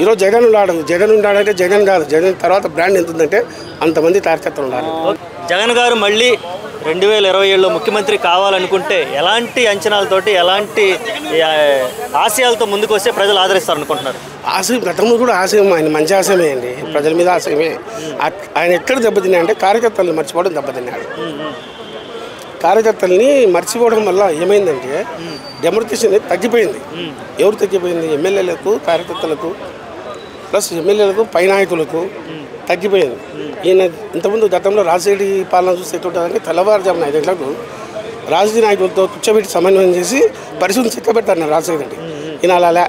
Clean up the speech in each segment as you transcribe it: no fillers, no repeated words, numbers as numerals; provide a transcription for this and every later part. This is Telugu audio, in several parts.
ఈరోజు జగన్ ఉన్నాడంటే జగన్ కాదు, జగన్ తర్వాత బ్రాండ్ ఎంత ఉందంటే అంతమంది కార్యకర్తలు ఉన్నారు. జగన్ గారు మళ్ళీ 2027లో ముఖ్యమంత్రి కావాలనుకుంటే ఎలాంటి అంచనాలతోటి ఎలాంటి ఆశయాలతో ముందుకు వస్తే ప్రజలు ఆదరిస్తారు అనుకుంటున్నారు? ఆశయం గతంలో కూడా ఆశయం, ఆయన మంచి ఆశయమే అండి, ప్రజల మీద ఆశయమే. ఆయన ఎక్కడ దెబ్బతిన్నా అంటే కార్యకర్తలను మర్చిపోవడం దెబ్బతిన్నాడు. కార్యకర్తల్ని మర్చిపోవడం వల్ల ఏమైందంటే డెమోక్రసీ తగ్గిపోయింది. ఎవరు తగ్గిపోయింది? ఎమ్మెల్యేలకు, కార్యకర్తలకు, ప్లస్ ఎమ్మెల్యేలకు, పై నాయకులకు తగ్గిపోయింది. ఈయన ఇంతకుముందు గతంలో రాజశేఖరి పాలన చూస్తే ఎట్లుంటుందంటే తెల్లవారుజామున 5 గంటలకు రాజకీయ నాయకులతో కూర్చోబెట్టి సమన్వయం చేసి పరిస్థితిని చిక్కబెట్టారు రాజశేఖర రెడ్డి. ఈయన అలా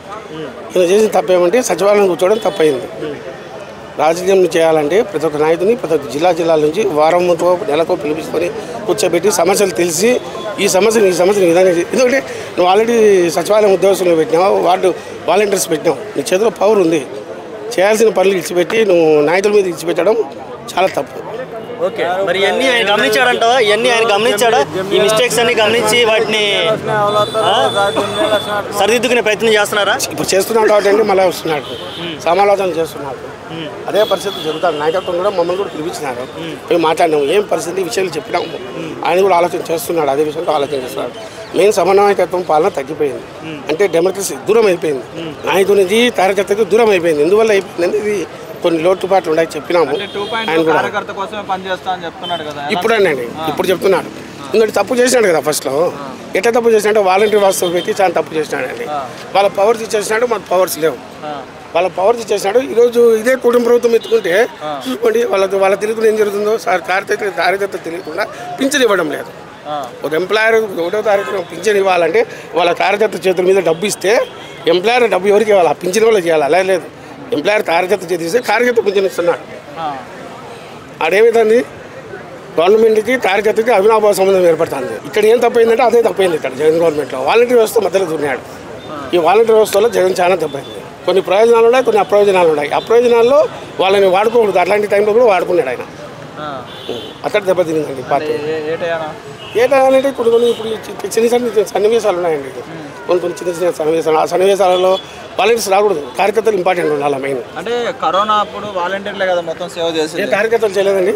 ఈయన చేసిన తప్పేమంటే సచివాలయం కూర్చోవడం తప్పైంది. రాజకీయం చేయాలంటే ప్రతి ఒక్క నాయకుని ప్రతి ఒక్క జిల్లాల నుంచి వారంతో నెలకో పిలిపించుకొని కూర్చోబెట్టి సమస్యలు తెలిసి ఈ సమస్యను విధంగా, ఎందుకంటే నువ్వు ఆల్రెడీ సచివాలయం ఉద్యోగస్తులు పెట్టినావు, వార్డు వాలంటీర్స్ పెట్టినావు, నీ చేతిలో పవర్ ఉంది. చేయాల్సిన పనులు ఇచ్చిపెట్టి నువ్వు నాయకుల మీద ఇచ్చిపెట్టడం చాలా తప్పు. ఓకే, మరి ఇవన్నీ ఆయన గమనించాడంటావా? ఇవన్నీ ఆయన గమనించాడా? ఈ మిస్టేక్స్ అన్ని గమనించి వాటిని సరిదిద్దుకునే ప్రయత్నం చేస్తున్నారా? ఇప్పుడు చేస్తున్నాడు కాబట్టి మళ్ళీ వస్తున్నాడు, సమాలోచన చేస్తున్నాడు. అదే పరిస్థితి జరుగుతుంది. నాయకత్వం కూడా మమ్మల్ని కూడా పిలిపించినారు, మేము మాట్లాడినాము, ఏం పరిస్థితి విషయాలు చెప్పినాము. ఆయన కూడా ఆలోచన చేస్తున్నాడు, అదే విషయంలో ఆలోచన చేస్తున్నాడు. మెయిన్ సమన్వయకత్వం పాలన తగ్గిపోయింది, అంటే డెమోక్రసీ దూరం అయిపోయింది, నాయకునికి కార్యకర్తకి దూరం అయిపోయింది. ఎందువల్ల అయిపోయింది? ఇది కొన్ని లోటుపాట్లు ఉన్నాయి, చెప్పినాము. ఆయన కూడా ఇప్పుడు చెప్తున్నాడు, ఎందుకంటే తప్పు చేసినాడు కదా. ఫస్ట్లో ఎట్లా తప్పు చేసినట్టు వాలంటీర్ వాస్తవం పెట్టి చాలా తప్పు చేసినాడండి. వాళ్ళ పవర్స్ ఇచ్చేసినాడు, మాకు పవర్స్ లేవు. వాళ్ళ పవర్స్ ఇచ్చేసినాడు. ఈరోజు ఇదే కుటుంబ ప్రభుత్వం ఎత్తుకుంటే చూసుకోండి, వాళ్ళ తెలియకుండా ఏం జరుగుతుందో. కార్యకర్త తెలియకుండా పింఛన్ ఇవ్వడం లేదు. ఒక ఎంప్లాయర్ 1వ తారీఖున పింఛన్ ఇవ్వాలంటే వాళ్ళ కార్యకర్త చేతుల మీద డబ్బు ఇస్తే ఎంప్లాయర్ డబ్బు ఎవరికి ఇవ్వాలి? ఆ పింఛన్ వాళ్ళకి ఇవ్వాలి. అలా లేదు, ఎంప్లాయర్ కార్యకర్త చేతి ఇస్తే కార్యకర్త పింఛన్ ఇస్తున్నాడు. అదేవిధంగా గవర్నమెంట్కి కార్యకర్తకి అవినాభావ సంబంధం ఏర్పడుతుంది. ఇక్కడ ఏం తప్పైందంటే అదే తప్పైంది. ఇక్కడ జగన్ గవర్నమెంట్లో వాలంటీర్ వ్యవస్థ మధ్యలో దున్నాడు. ఈ వాలంటీర్ వ్యవస్థలో జగన్ చాలా తప్పైంది. కొన్ని ప్రయోజనాలు ఉన్నాయి, కొన్ని అప్రయోజనాలు ఉన్నాయి. అప్రయోజనాల్లో వాళ్ళని వాడుకోకూడదు. అట్లాంటి టైంలో కూడా వాడుకున్నాడు ఆయన. అక్కడ దెబ్బతిందండి పార్టీ. ఏటంటే కొన్ని చిన్న సన్నివేశాలు ఉన్నాయండి, కొన్ని చిన్న సన్నివేశాలు. ఆ సన్నివేశాలలో వాలంటీర్స్ రాకూడదు, కార్యకర్తలు ఇంపార్టెంట్ ఉండాలి. మెయిన్ అంటే కరోనా అప్పుడు వాలంటీర్లే కదా మొత్తం సేవ చేసి, కార్యకర్తలు చేయలేదండి.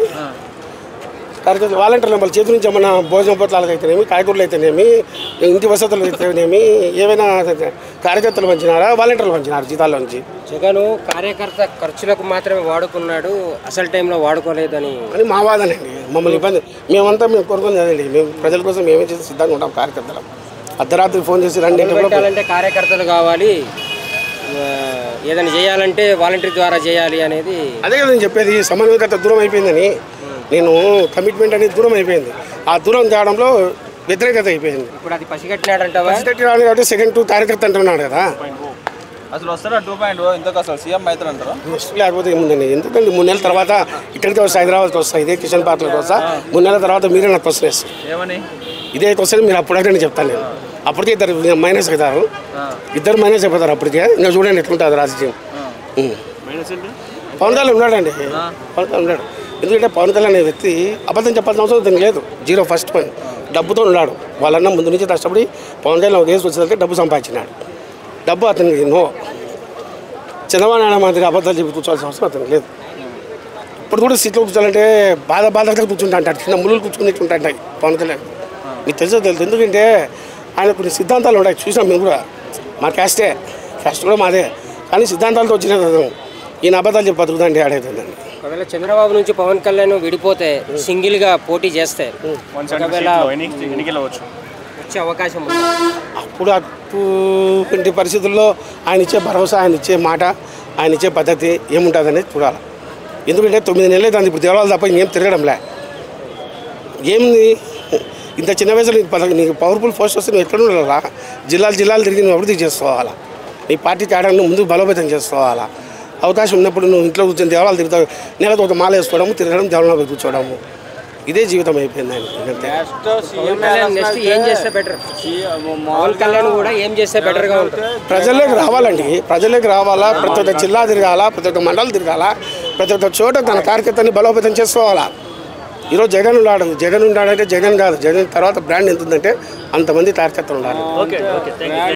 కార్యకర్తలు వాలంటీర్లు వాళ్ళ చేతి నుంచి ఏమన్నా భోజన పొట్లాలకు అయితేనేమి, కాయగూరలు అయితేనేమి, ఇంటి వసతులు అయితేనేమి, ఏమైనా కార్యకర్తలు పంచినారా, వాలంటీర్లు పంచినారు జీతాల్లో నుంచి. జగన్ కార్యకర్త ఖర్చులకు మాత్రమే వాడుకున్నాడు, అసలు టైంలో వాడుకోలేదని అని మా వాదనండి. మమ్మల్ని ఇబ్బంది మేము కోరుకుంది అదండి. మేము ప్రజల కోసం మేమే చేసి సిద్ధంగా ఉంటాం. కార్యకర్తలు అర్ధరాత్రి ఫోన్ చేసి రండి అంటే కార్యకర్తలు కావాలి, ఏదైనా చేయాలంటే వాలంటీర్ ద్వారా చేయాలి అనేది. అదే కదా నేను చెప్పేది, సమన్వయకర్త దూరం అయిపోయిందని. నేను కమిట్మెంట్ అనేది దూరం అయిపోయింది. ఆ దూరం తేవడంలో వ్యతిరేకత అయిపోయింది. ఇప్పుడు అది పసిగట్టినాడంటావా? పసిగట్టినాడు కాబట్టి సెకండ్ 2 కార్యకర్త అంటున్నాడు కదా. అసలు వస్తారా 2.0 ఇంతకు అసలు సీఎం అవుతారంటారా? లేకపోతే ఏముందండి, ఎందుకంటే 3 నెలల తర్వాత ఇక్కడికి వస్తా, హైదరాబాద్కి వస్తా, ఇదే కిషన్ పార్టీకి వస్తా. 3 నెలల తర్వాత మీరే నాకు క్వశ్చన్ వేస్తారు. ఏమని? ఇదే క్వశ్చన్ మీరు అప్పుడైతే చెప్తాను నేను. అప్పటికే ఇద్దరు మైనస్ అవుతారు, ఇద్దరు మైనస్ అయిపోతారు. అప్పటికే ఇంకా చూడండి ఎట్లుంటుంది రాజకీయం. పవన్ కళ్యాణ్ ఉన్నాడండి, పవన్ కళ్యాణ్ ఉన్నాడు. ఎందుకంటే పవన్ కళ్యాణ్ అనే వ్యక్తి అబద్ధం చెప్పాల్సిన అవసరం అతనికి లేదు. 0 ఫస్ట్ పని డబ్బుతో ఉన్నాడు. వాళ్ళన్న ముందు నుంచి కష్టపడి పవన్ కళ్యాణ్ ఒక కేసు వచ్చేసరికి డబ్బు సంపాదించినాడు. డబ్బు అతనికి నో. చంద్రబాబు నాయుడు మాదిరి అబద్ధాలు చెప్పి కూర్చోవాల్సిన అవసరం అతనికి లేదు. ఇప్పుడు కూడా సీట్లో కూర్చోాలంటే బాధగా కూర్చుంటా అంటాడు, చిన్న ముళ్ళు కూర్చుకునేట్టు ఉంటాయి పవన్ కళ్యాణ్. మీకు తెలుసు. ఎందుకంటే ఆయన కొన్ని సిద్ధాంతాలు ఉన్నాయి, చూసినాం మేము కూడా. మా క్యాస్ట్ కూడా మాదే, కానీ సిద్ధాంతాలతో వచ్చిన ఈయన అబద్ధాలు చెప్పి బతుకుదండి ఆడేదండి. ఒకవేళ చంద్రబాబు నుంచి పవన్ కళ్యాణ్ విడిపోతే సింగిల్గా పోటీ చేస్తే ఒకవేళ వచ్చే అవకాశం ఉంది. అప్పుడు అటువంటి పరిస్థితుల్లో ఆయన ఇచ్చే భరోసా, ఆయన ఇచ్చే మాట, ఆయన ఇచ్చే పద్ధతి ఏముంటుంది అనేది చూడాలి. ఎందుకంటే 9 నెలలు అవుతుంది ఇప్పుడు దేవాలయాలు తప్ప ఇంకేం తిరగడంలే. ఏమి ఇంత చిన్న వయసులో నీకు పవర్ఫుల్ పోస్ట్ వస్తే నువ్వు ఎక్కడ ఉండాలా? జిల్లాలు తిరిగి నువ్వు అభివృద్ధి చేసుకోవాలా, నీ పార్టీ తేడాను ముందుకు బలోపేతం చేసుకోవాలా. అవకాశం ఉన్నప్పుడు నువ్వు ఇంట్లో కూర్చొని దేవాలయాలు తిరుగుతావు, నెలకు ఒక మాల వేసుకోవడము, తిరగడం, దేవాలయంలో కూర్చోవడము, ఇదే జీవితం అయిపోయింది ఆయన. ప్రజల్లోకి రావాలండి, ప్రజల్లోకి రావాలా, ప్రతి ఒక్క జిల్లా తిరగాల, ప్రతి ఒక్క మండలం తిరగాల, ప్రతి ఒక్క చోట తన కార్యకర్తని బలోపేతం చేసుకోవాలా. ఈరోజు జగన్ ఉన్నాడంటే జగన్ కాదు, జగన్ తర్వాత బ్రాండ్ ఎంత ఉందంటే అంతమంది కార్యకర్తలు ఉన్నారు.